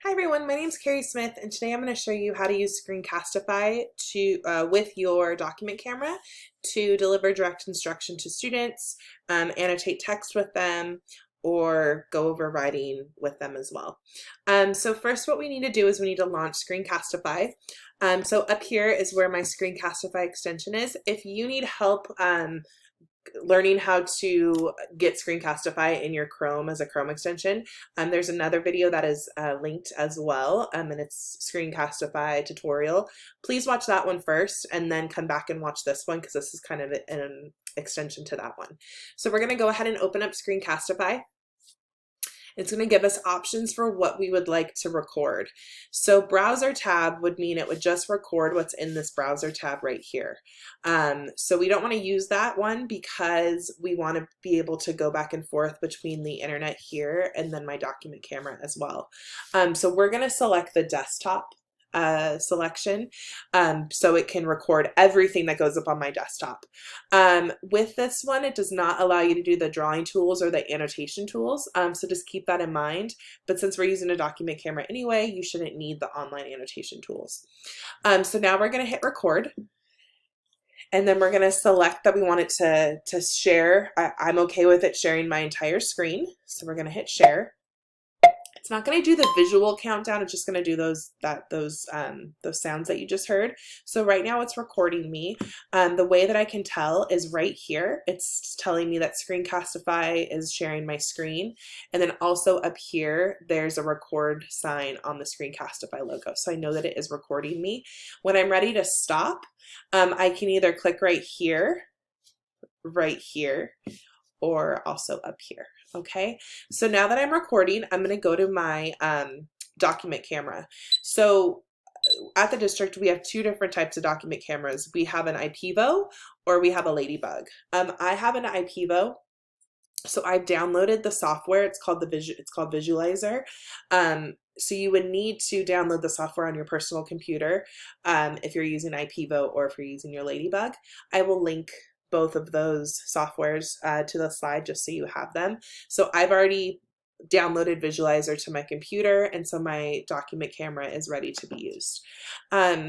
Hi everyone, my name is Carrie Smith, and today I'm going to show you how to use Screencastify with your document camera to deliver direct instruction to students, annotate text with them, or go over writing with them as well. So first what we need to do is we need to launch Screencastify. So up here is where my Screencastify extension is. If you need help learning how to get Screencastify in your Chrome as a Chrome extension, there's another video that is linked as well, and it's Screencastify tutorial. Please watch that one first and then come back and watch this one because this is kind of an extension to that one. So we're going to go ahead and open up Screencastify. It's going to give us options for what we would like to record. So browser tab would mean it would just record what's in this browser tab right here. So we don't want to use that one because we want to be able to go back and forth between the internet here and then my document camera as well. So we're going to select the desktop selection so it can record everything that goes up on my desktop. With this one, it does not allow you to do the drawing tools or the annotation tools, so just keep that in mind. But since we're using a document camera anyway, you shouldn't need the online annotation tools. So now we're going to hit record. And then we're going to select that we want it to share. I'm okay with it sharing my entire screen. So we're going to hit share. It's not going to do the visual countdown. It's just going to do those sounds that you just heard. So right now it's recording me. The way that I can tell is right here. It's telling me that Screencastify is sharing my screen. And then also up here, there's a record sign on the Screencastify logo. So I know that it is recording me. When I'm ready to stop, I can either click right here, or also up here. Okay, so now that I'm recording, I'm going to go to my document camera. So at the district, we have two different types of document cameras. We have an IPVO or we have a Ladybug. I have an IPVO. So I've downloaded the software. It's called Visualizer. So you would need to download the software on your personal computer if you're using IPVO or if you're using your Ladybug. I will link both of those softwares to the slide just so you have them. So I've already downloaded Visualizer to my computer, and so my document camera is ready to be used.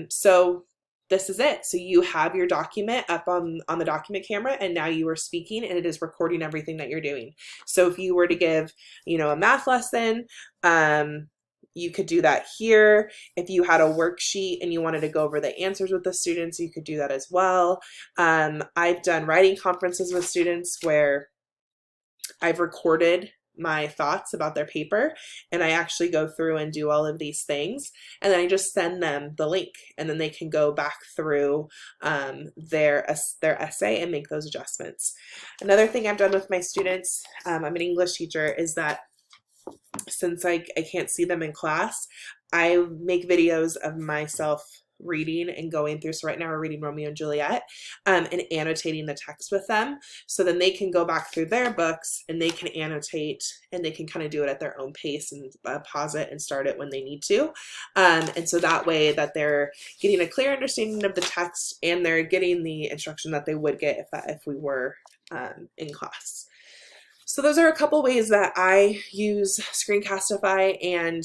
So this is it. So you have your document up on the document camera, and now you are speaking and it is recording everything that you're doing. So if you were to give, a math lesson, you could do that here. If you had a worksheet and you wanted to go over the answers with the students, you could do that as well. I've done writing conferences with students where I've recorded my thoughts about their paper, and I actually go through and do all of these things, and then I just send them the link, and then they can go back through their essay and make those adjustments. Another thing I've done with my students, I'm an English teacher, is that since I can't see them in class, I make videos of myself reading and going through. So right now we're reading Romeo and Juliet, and annotating the text with them. So then they can go back through their books and they can annotate, and they can kind of do it at their own pace and pause it and start it when they need to. And so that way that they're getting a clear understanding of the text, and they're getting the instruction that they would get if we were in class. So those are a couple ways that I use Screencastify and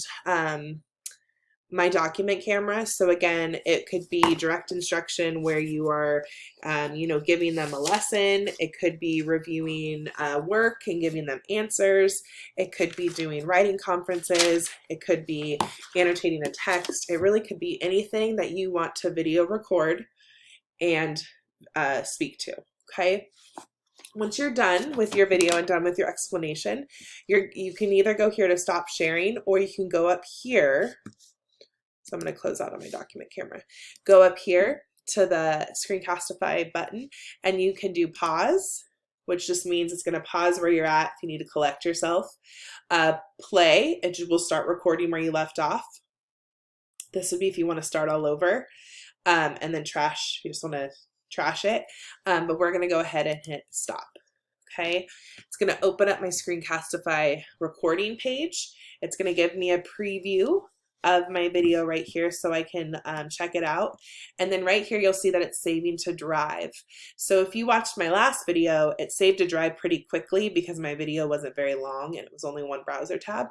my document camera. So again, it could be direct instruction where you are, giving them a lesson. It could be reviewing work and giving them answers. It could be doing writing conferences. It could be annotating a text. It really could be anything that you want to video record and speak to, okay? Once you're done with your video and done with your explanation, you can either go here to stop sharing, or you can go up here. So I'm going to close out on my document camera. Go up here to the Screencastify button, and you can do pause, which just means it's going to pause where you're at if you need to collect yourself. Play, it will start recording where you left off. This would be if you want to start all over. And then trash, if you just want to trash it, but we're going to go ahead and hit stop. Okay, it's going to open up my Screencastify recording page. It's going to give me a preview of my video right here so I can check it out. And then right here, you'll see that it's saving to Drive. So if you watched my last video, it saved to Drive pretty quickly because my video wasn't very long and it was only one browser tab.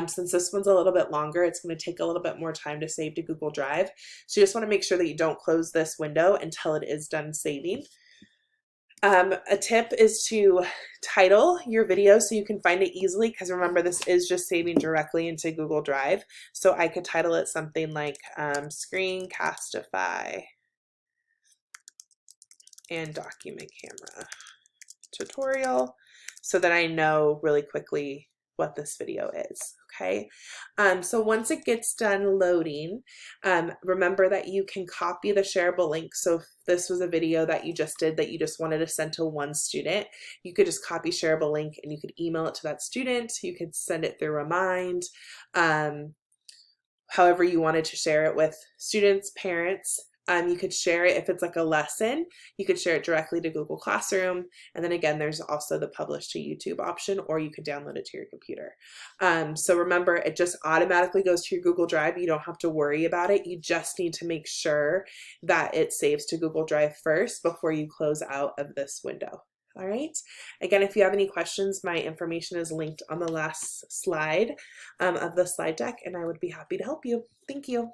Since this one's a little bit longer, it's going to take a little bit more time to save to Google Drive. So you just want to make sure that you don't close this window until it is done saving. A tip is to title your video so you can find it easily, because remember, this is just saving directly into Google Drive. So I could title it something like Screencastify and document camera tutorial, so that I know really quickly what this video is. Okay, so once it gets done loading, remember that you can copy the shareable link. So if this was a video that you just did that you just wanted to send to one student, you could just copy shareable link and you could email it to that student. You could send it through Remind, however you wanted to share it with students, parents. You could share it if it's like a lesson. You could share it directly to Google Classroom. And then again, there's also the publish to YouTube option, or you could download it to your computer. So remember, it just automatically goes to your Google Drive. You don't have to worry about it. You just need to make sure that it saves to Google Drive first before you close out of this window. All right. Again, if you have any questions, my information is linked on the last slide of the slide deck, and I would be happy to help you. Thank you.